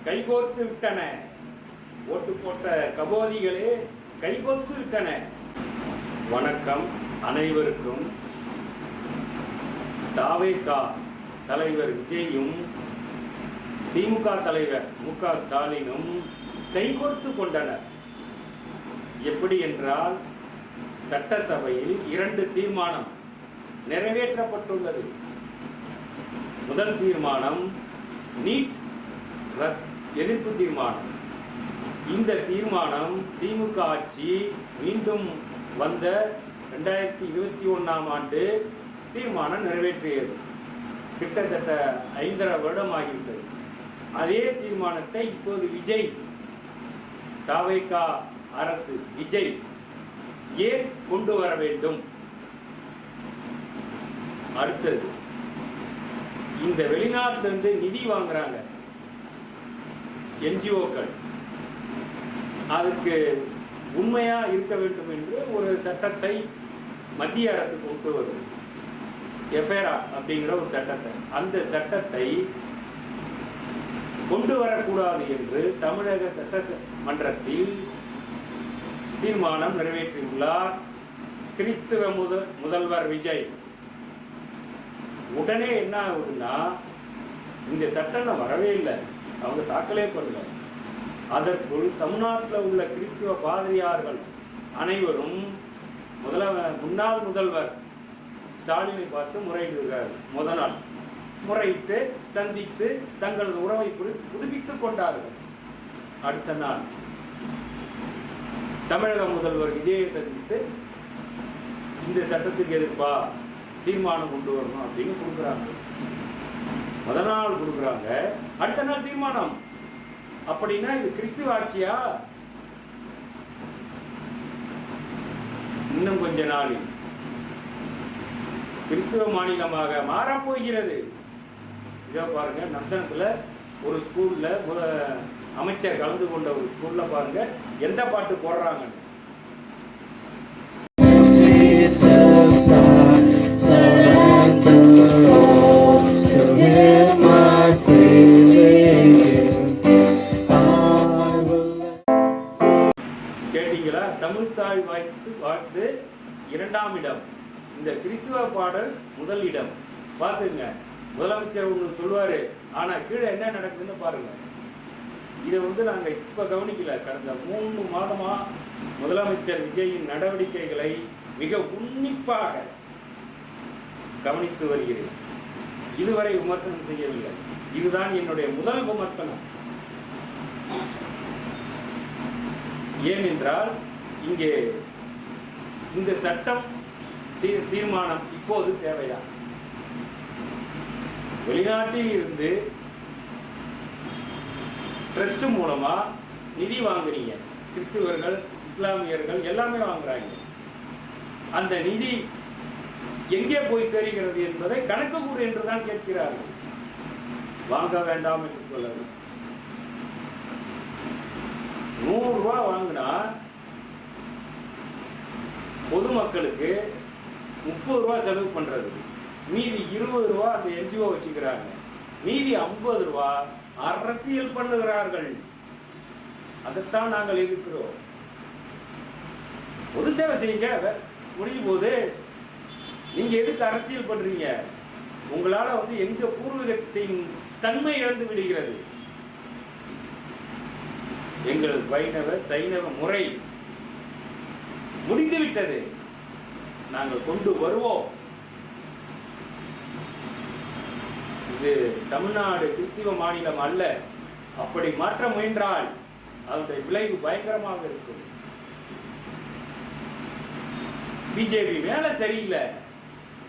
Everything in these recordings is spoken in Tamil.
கைகோர்த்து விட்டன. ஓட்டு போட்ட கபோதிகளே கைகோர்த்து விட்டன. வணக்கம் அனைவருக்கும். தாவேகா தலைவர் விஜயும் திமுக தலைவர் மு.க. ஸ்டாலினும் கைகோர்த்து கொண்டனர். எப்படி என்றால், சட்டசபையில் 2 தீர்மானம் நிறைவேற்றப்பட்டுள்ளது. முதல் தீர்மானம் நீட் எதிர்ப்பு தீர்மானம். இந்த தீர்மானம் திமுக ஆட்சி மீண்டும் வந்த 2021ஆம் ஆண்டு தீர்மானம் நிறைவேற்றியது. கிட்டத்தட்ட 5.5 வருடம் ஆகிவிட்டது. அதே தீர்மானத்தை இப்போது விஜய், தாவேகா அரசு விஜய் ஏன் கொண்டு வர வேண்டும்? அடுத்தது, இந்த வெளிநாட்டிலிருந்து நிதி வாங்குறாங்க என்ஜிஓக்கள், அதுக்கு உண்மையா இருக்க வேண்டும் என்று ஒரு சட்டத்தை மத்திய அரசு கொண்டு வருது. எஃப்ஏரா அப்படிங்கிற ஒரு சட்டத்தை, அந்த சட்டத்தை கொண்டு வரக்கூடாது என்று தமிழக சட்டமன்றத்தில் தீர்மானம் நிறைவேற்றியுள்ளார் கிறிஸ்துவ முதல்வர் விஜய். உடனே என்ன ஆகுதுன்னா, இந்த சட்டம் வரவே இல்லை, அவங்க தாக்கலே பண்ணல. அதற்குள் தமிழ்நாட்டில் உள்ள கிறிஸ்துவ பாதிரியார்கள் அனைவரும் முன்னாள் முதல்வர் ஸ்டாலினை பார்த்து முறையிடுகிறார். முதல் நாள் முறையிட்டு சந்தித்து தங்களது உறவை புதுப்பித்துக் கொண்டார்கள். அடுத்த நாள் தமிழக முதல்வர் விஜயை சந்தித்து இந்த சட்டத்துக்கு எதிர்ப்பா தீர்மானம் கொண்டு வரணும் அப்படின்னு கொடுக்குறாங்க. முதல் நாள் கொடுக்குறாங்க, அடுத்த நாள் தீர்மானம். அப்படின்னா இது கிறிஸ்துவ ஆட்சியா? இன்னும் கொஞ்ச நாளில் கிறிஸ்துவ மாநிலமாக மாறப்போகிறது. இதோ பாருங்க, நந்தனத்துல ஒரு ஸ்கூல்ல அமைச்சர் கலந்து கொண்ட ஒரு ஸ்கூல்ல பாருங்க எந்த பாட்டு போடுறாங்க. கேட்டீங்களா? தமிழ்தாய் வாழ்த்து 2ஆம் இடம், இந்த கிறிஸ்துவ பாடல் முதல் இடம். பாத்துங்க, முதலமைச்சர் ஒன்று சொல்லுவாரு, ஆனா கீழே என்ன நடக்குதுன்னு பாருங்க. இதை நாங்க இப்ப கவனிக்கல, கடந்த 3 மாதமா முதலமைச்சர் விஜயின் நடவடிக்கைகளை மிக உன்னிப்பாக கவனித்து வருகிறேன். இதுவரை விமர்சனம் செய்யவில்லை. இதுதான் என்னுடைய முதல் விமர்சனம். ஏனென்றால், இங்கே இந்த சட்டம் தீர்மானம் இப்போது தேவையா? வெளிநாட்டில் இருந்து ட்ரஸ்ட் மூலமா நிதி வாங்குறீங்க, கிறிஸ்துவர்கள் இஸ்லாமியர்கள் எல்லாமே வாங்குறாங்க. அந்த நிதி எங்கே போய் சேருகிறது என்பதை கணக்கு கூறு என்றுதான் கேட்கிறார்கள். வாங்க வேண்டாம் என்று சொல்லல. 100 ரூபாய் வாங்கினா பொதுமக்களுக்கு 30 ரூபாய் செலவு பண்றது, மீதி 20 ரூபாய் அந்த என்ஜிஓ வச்சுக்கிறாங்க, மீதி 50 ரூபாய் அரசியல் பண்ணுகிறார்கள். அதைத்தான் நாங்கள் எதிர்க்கிறோம். பொது சேவை செய்யுங்க, முடியும் போது நீங்க எதுக்கு அரசியல் பண்றீங்க? உங்களால எங்க பூர்வீகத்தின் தன்மை இழந்து விடுகிறது. எங்கள் வைணவ சைனவ முறை முடிந்துவிட்டது, நாங்கள் கொண்டு வருவோம். இது தமிழ்நாடு கிறிஸ்துவ மாநிலம் அல்ல. அப்படி மாற்ற முயன்றால் அதனுடைய விளைவு பயங்கரமாக இருக்கும். பிஜேபி வேலை சரியில்லை,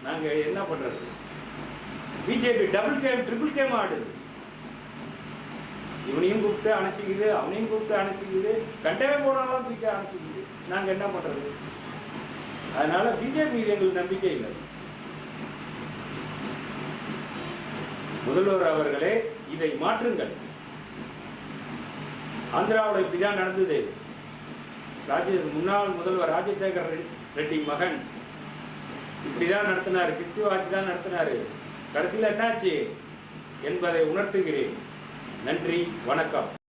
நாங்க என்ன பண்றது? BJP double game triple game ஆடுது. இவனையும் கூப்பிட்டு அணைச்சிக்குது, அவனையும் கூப்பிட்டு அணைச்சிக்குது, கண்டவே போனாலும் தூக்கி அணைச்சிக்குது. நாங்க என்ன பண்றது? அதனால பிஜேபி மீது எங்களுக்கு நம்பிக்கை இல்லை. முதல்வர் அவர்களே, இதை மாற்றுங்கள். ஆந்திராவோட இப்படிதான் நடந்தது. முன்னாள் முதல்வர் ராஜசேகர் ரெட்டி மகன் இப்படிதான் நடத்தினார், கிறிஸ்துவ ஆட்சி தான் நடத்தினாரு. கடைசியில் என்னாச்சு என்பதை உணர்த்துகிறேன். நன்றி, வணக்கம்.